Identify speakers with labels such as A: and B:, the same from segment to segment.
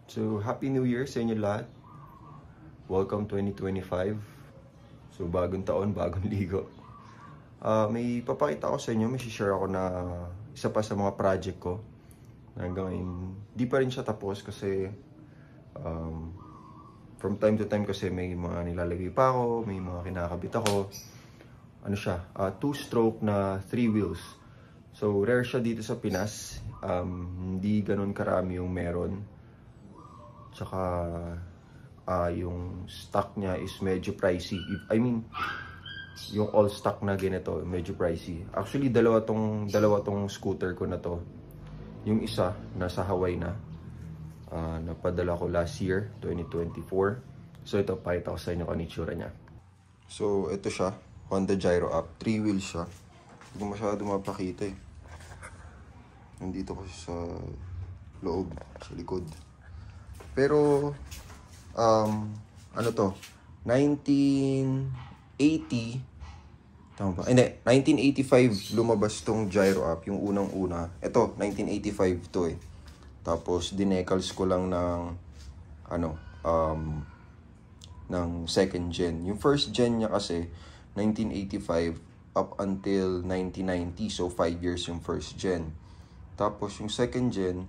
A: So, Happy New Year sa inyo lahat. Welcome 2025. So, bagong taon, bagong ligo. May papakita ko sa inyo, may share ako na isa pa sa mga project ko. Hanggang ngayon, di pa rin siya tapos kasi from time to time kasi may mga nilalagay pa ako, may mga kinakabit ako. Ano siya? 2-stroke na 3 wheels. So, rare siya dito sa Pinas. Hindi ganun karami yung meron. Tsaka yung stock niya is medyo pricey. I mean, yung all stock na ganito, medyo pricey. Actually, dalawa tong scooter ko na to. Yung isa, nasa Hawaii na. Napadala ko last year, 2024. So, ito, pakita ko sa inyo kung itsura niya. So, ito siya. Honda Gyro Up. 3 wheels siya. Hindi ko masyado mapakita eh. Nandito ko sa loob, sa likod. Pero, ano to? 1980, tama ba? Hindi, 1985 lumabas tong Gyro Up, yung unang-una. Ito, 1985 to eh. Tapos, dinecals ko lang ng, ng second gen. Yung first gen niya kasi, 1985 up until 1990. So, 5 years yung first gen. Tapos, yung second gen,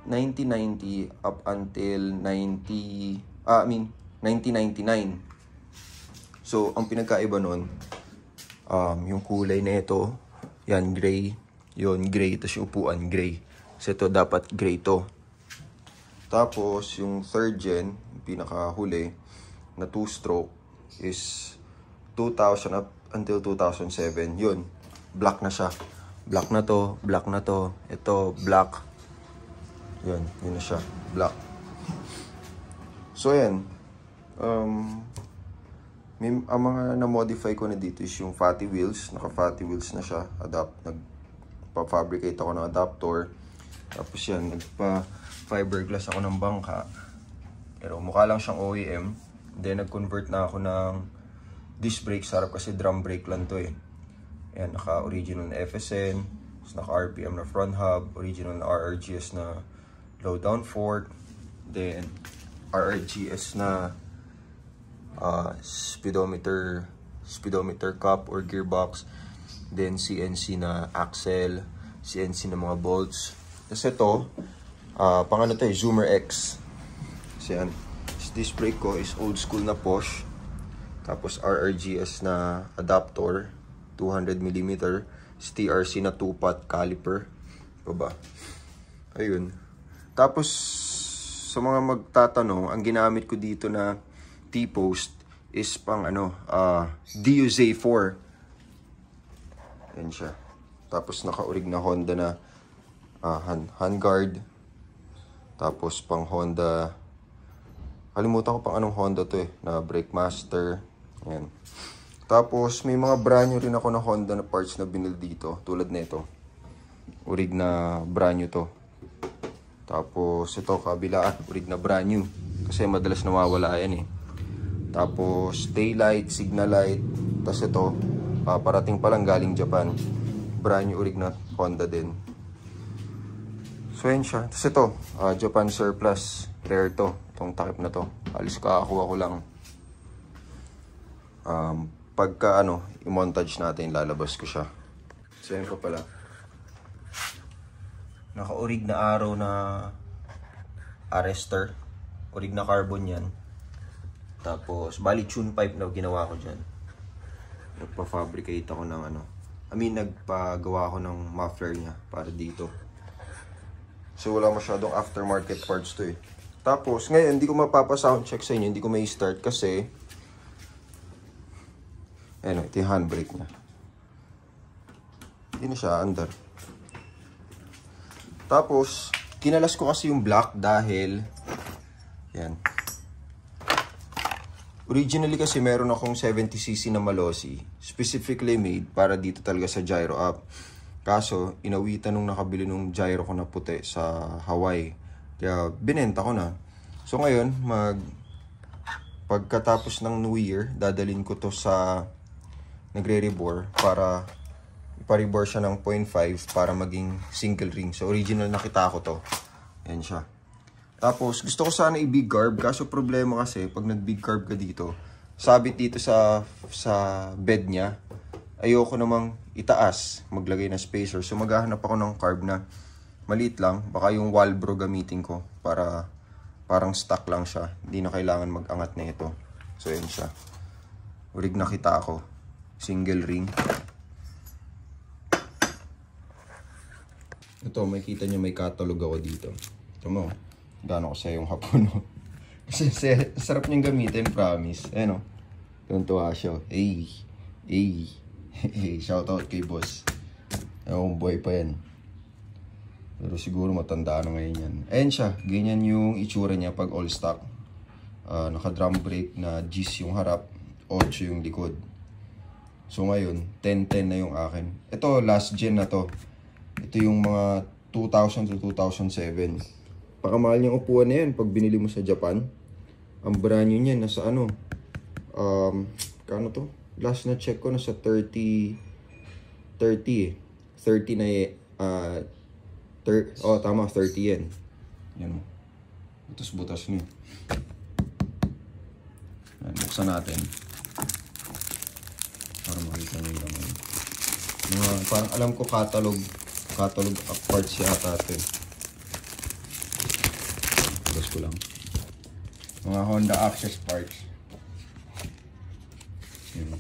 A: 1990 up until 1999. So, ang pinagkaiba nun, yung kulay na ito, yan, gray. Yun, gray. Tapos yung upuan, gray. So, ito dapat gray to. Tapos, yung third gen, yung pinakahuli, na 2-stroke, is 2000 up until 2007. Yun, black na siya. Black na to, black na to. Ito, black. Yun, yun na siya. Black. So, ayan. Ang mga na-modify ko na dito is yung fatty wheels. Naka-fatty wheels na siya. Nagpa-fabricate ako ng adapter. Tapos yan, nagpa-fiberglass ako ng bangka. Pero mukha lang siyang OEM. Then, nag-convert na ako ng disc brake. Sarap kasi drum brake lang to eh. Ayan, naka-original na FSN. Naka-RPM na front hub. Original na RRGS na low down fork, then RRGS na speedometer cup or gearbox, then CNC na axle, CNC na mga bolts. Tapos ito, pang ano to eh, Zoomer X. Kasi yan, this brake ko is old school na Porsche. Tapos RRGS na adapter, 200mm, TRC na 2-pot caliper. Baba. Ayun. Tapos, sa mga magtatanong, ang ginamit ko dito na T-post is pang DUZ4. Yan siya. Tapos, naka-urig na Honda na handguard. Tapos, pang Honda, kalimutan ko pang anong Honda to eh, na Brake Master. Yan. Tapos, may mga brand new rin ako na Honda na parts na binil dito. Tulad nito. Urig na brand new to. Tapos, ito, kabilaan. Urig na brand new. Kasi madalas nawawala yan eh. Tapos, taillight, signal light. Tapos ito, paparating pa lang galing Japan. Brand new urig na Honda din. So, yan siya. Tapos ito, Japan surplus. Rare to. Itong takip na to. Alis kakakuha ko lang. Pagka, i-montage natin, lalabas ko siya. So, yan pa pala. Naka-urig na araw na arrestor. Urig na carbon yan. Tapos, bali tune pipe na ginawa ko dyan. Nagpa-fabricate ako ng nagpagawa ako ng muffler niya para dito. So, wala masyadong aftermarket parts to eh. Tapos, ngayon, hindi ko mapapa-soundcheck sa inyo. Hindi ko may start kasi ito yung handbrake niya. Hindi na siya under. Tapos, kinalas ko kasi yung black dahil, yan. Originally kasi meron akong 70cc na Malossi, specifically made para dito talaga sa Gyro Up. Kaso, inawitan nung nakabili nung gyro ko na puti sa Hawaii. Kaya, binenta ko na. So, ngayon, pagkatapos ng New Year, dadalhin ko to sa nagre-rebore para ipa-rebore siya ng 0.5 para maging single ring. So, original nakita ko to. Yan siya. Tapos, gusto ko sana i-big carb. Kaso problema kasi, pag nag-big carb ka dito, sabit dito sa bed niya, ayoko namang itaas, maglagay na spacer. So, maghahanap ako ng carb na maliit lang. Baka yung Walbro gamitin ko para parang stock lang siya. Hindi na kailangan mag-angat na ito. So, yun siya. Rig na kita ako. Single ring. Ito, makikita nyo may catalog ako dito. Ito mo, gano'n ko sa yung hapon. Kasi sarap niyang gamitin, promise. Ayan o. Tuntua siya. Ay. Shoutout kay boss. Ewan, boy pa yan. Pero siguro matanda na ngayon yan. Ayan siya. Ganyan yung itsura niya pag all stock. Naka drum brake na G's yung harap. 8 yung likod. So ngayon, 10-10 na yung akin. Ito, last gen na to. Ito yung mga 2000 to 2007. Pakamahal niyang upuan na yan pag binili mo sa Japan. Ang brand new niyan, nasa ano? Kano to? Last na check ko, nasa 30 eh. 30 na tama, 30 yan. Yan o. Butas-butas niya. Yan, buksan natin. Para makita nyo yung laman. Parang alam ko catalog parts yata ito. Bukas ko lang. Mga Honda Access parts. Yun.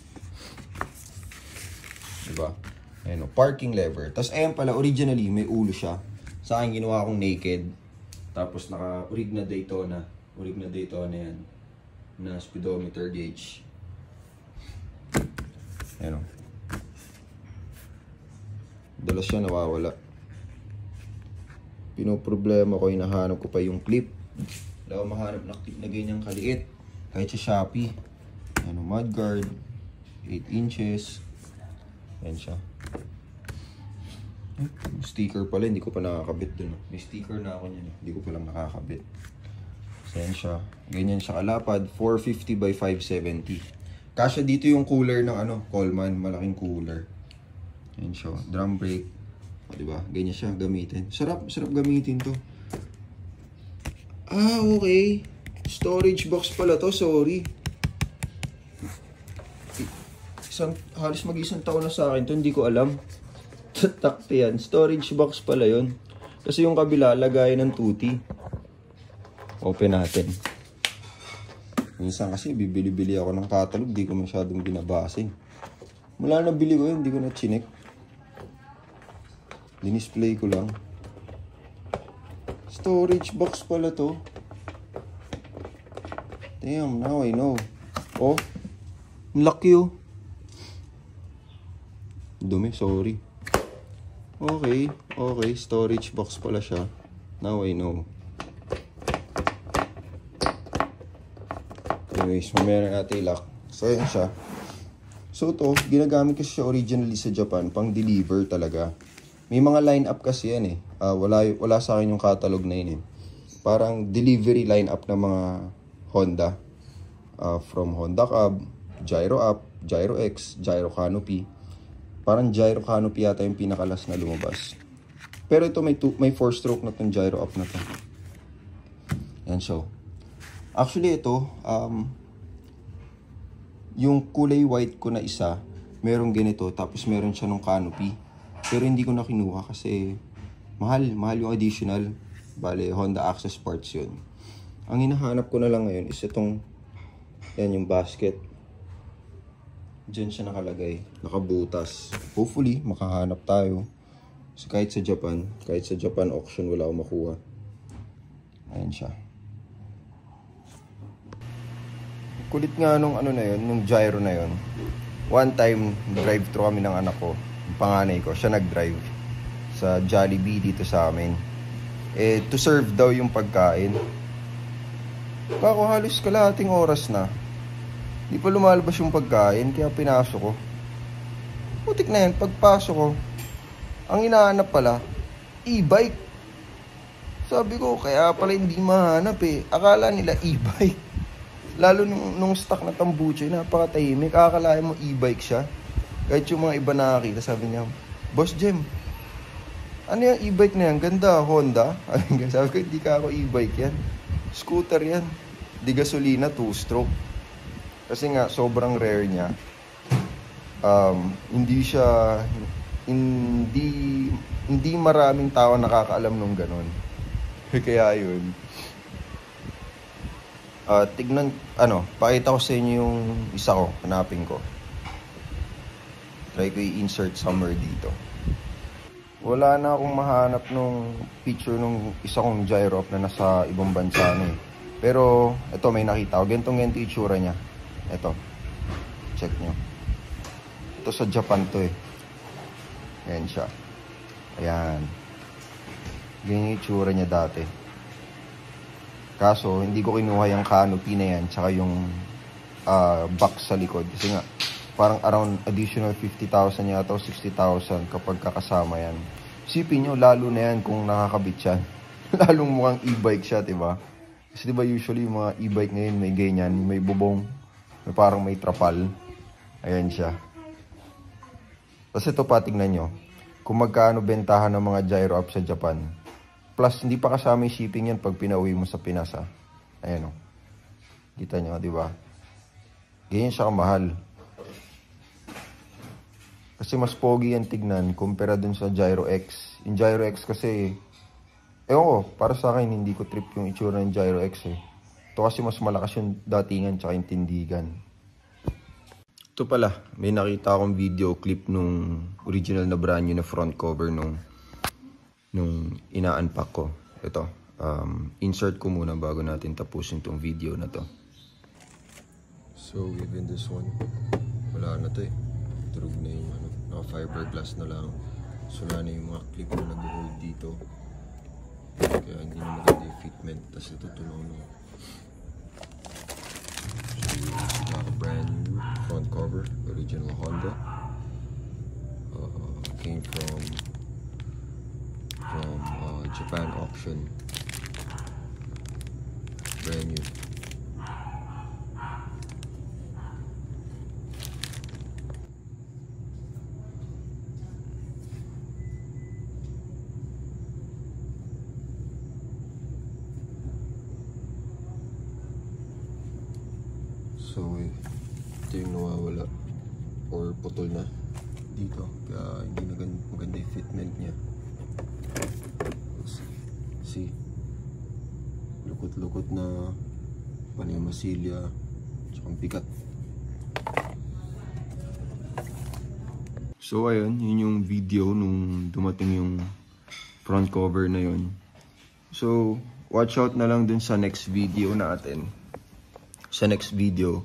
A: Diba? Ayan o, parking lever. Tapos ayan pala, originally may ulo siya. Sa akin ginawa akong naked. Tapos naka-rig na Daytona. Rig na Daytona yan. Na speedometer gauge. Ayan o. Dalas siya nawawala. Pinoproblema ko, hinahanap ko pa yung clip. Wala akong mahanap na clip na ganyang kaliit. Kahit sa Shopee. Ayan o, mudguard. 8 inches. Ayan siya. Sticker pala, hindi ko pa nakakabit dun. May sticker na ako niyan. Hindi ko pa lang nakakabit. Ayan siya. Ganyan siya kalapad. 450 by 570. Kasya dito yung cooler ng Coleman. Malaking cooler. Ayan siya. Drum brake. O, diba? Ganyan siya gamitin. Sarap gamitin to. Okay. Storage box pala to. Sorry. Halos mag-isang taon na sa akin to. Hindi ko alam. Takti yan. Storage box pala yun. Kasi yung kabila, lagay ng tuti. Open natin. Minsan kasi bibili-bili ako ng catalog. Di ko masyadong binabase. Mula na bili ko yun, di ko na chinek. Dinisplay ko lang. Storage box pala to. Damn, now I know. Oh, lucky oh. Dumi, sorry. Okay, storage box pala siya. Now I know. Anyways, mamaya natin lock. So, yun siya. So, to, ginagamit ko siya originally sa Japan, pang deliver talaga. May mga line-up kasi yan eh. Wala sa akin yung catalog na yun eh. Parang delivery line-up ng mga Honda. From Honda Cab, Gyro Up, Gyro X, Gyro Canopy. Parang Gyro Canopy yata yung pinakalas na lumabas. Pero ito may 4-stroke na itong Gyro Up na to. Yan siya. Actually ito, yung kulay white ko na isa, merong ganito, tapos meron siya ng canopy. Pero hindi ko na kinuha kasi mahal yung additional. Bale, Honda Access parts yun. Ang hinahanap ko na lang ngayon is itong, yan yung basket. Diyan siya nakalagay, nakabutas. Hopefully, makahanap tayo. So, kahit sa Japan auction, wala akong makuha. Ayan siya. Kulit nga nung na yun, nung gyro na yun. One time, drive-thru kami ng anak ko. Yung panganay ko, siya nag-drive sa Jollibee dito sa amin. To serve daw yung pagkain. Kako halos kalahating oras na. Di pa lumalabas yung pagkain, kaya pinasok ko. Putik na yan, pagpasok ko, ang hinahanap pala, e-bike. Sabi ko, kaya pala hindi mahanap eh. Akala nila e-bike. Lalo nung stock na tambucho, napakatahimik. Akalain mo e-bike siya. Kahit yung mga iba nakakita, sabi niya, Boss Jem, Ano yung e-bike na yan? Ganda, Honda. Sabi ko, hindi ka ako e-bike yan. Scooter yan. Di gasolina, 2-stroke. Kasi nga, sobrang rare niya. Hindi siya, hindi maraming tao nakakaalam nung ganon. Kaya yun. Tignan, pakita ko sa inyo yung isa ko, hanapin ko. Try ko i-insert somewhere dito. Wala na akong mahanap nung picture nung isa kong gyro up na nasa ibang bansa na eh. Pero, ito may nakita ko. Ganito itsura niya. Ito. Check nyo. Ito sa Japan to eh. Ayan siya. Ayan. Ganyan yung itsura niya dati. Kaso, hindi ko kinuha yung canopy na yan. Tsaka yung box sa likod. Kasi nga, parang around additional 50,000 yata o 60,000 kapag kakasama yan. Isipin nyo, lalo na yan kung nakakabit yan. Lalong mukhang e-bike siya, diba? Kasi diba usually yung mga e-bike ngayon may ganyan, may bubong, may parang may trapal. Ayan siya. Tapos ito pa, tignan nyo. Kung magkano bentahan ng mga gyro up sa Japan. Plus, hindi pa kasama yung shipping yan pag pinauwi mo sa Pinas, ha? Ayan o. Kita nyo, diba? Ganyan siya kamahal. Kasi mas pogi yan tignan kumpara dun sa Gyro X. Yung Gyro X kasi, ewan ko, para sa akin hindi ko trip yung itsura ng Gyro X eh. Ito kasi mas malakas yung datingan tsaka yung tindigan. Ito pala, may nakita akong video clip nung original na brand new na front cover nung ina-unpack ko. Ito, insert ko muna bago natin tapusin tong video na to. So, even this one, wala na to eh. Durog na yung naka-fiberglass na lang. So, wala na yung mga clip na nag-hold dito. Kaya hindi na maganda yung fitment. Tapos ito tunaw na. So, naka-brand new front cover. Original Honda. Came from Japan auction. Brand new. So, ito yung nawawala or putol na dito. Kaya hindi na maganda yung fitment niya. See? Lukot-lukot na pala yung masilya tsaka bigat. So, ayun. Yun yung video nung dumating yung front cover na yun. So, watch out na lang dun sa next video natin. Sa next video,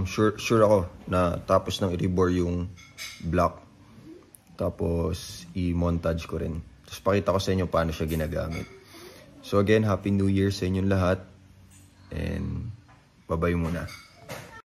A: sure ako na tapos nang i-rebore yung block. Tapos, i-montage ko rin. Tapos, pakita ko sa inyo paano siya ginagamit. So, again, Happy New Year sa inyong lahat. And, bye-bye muna.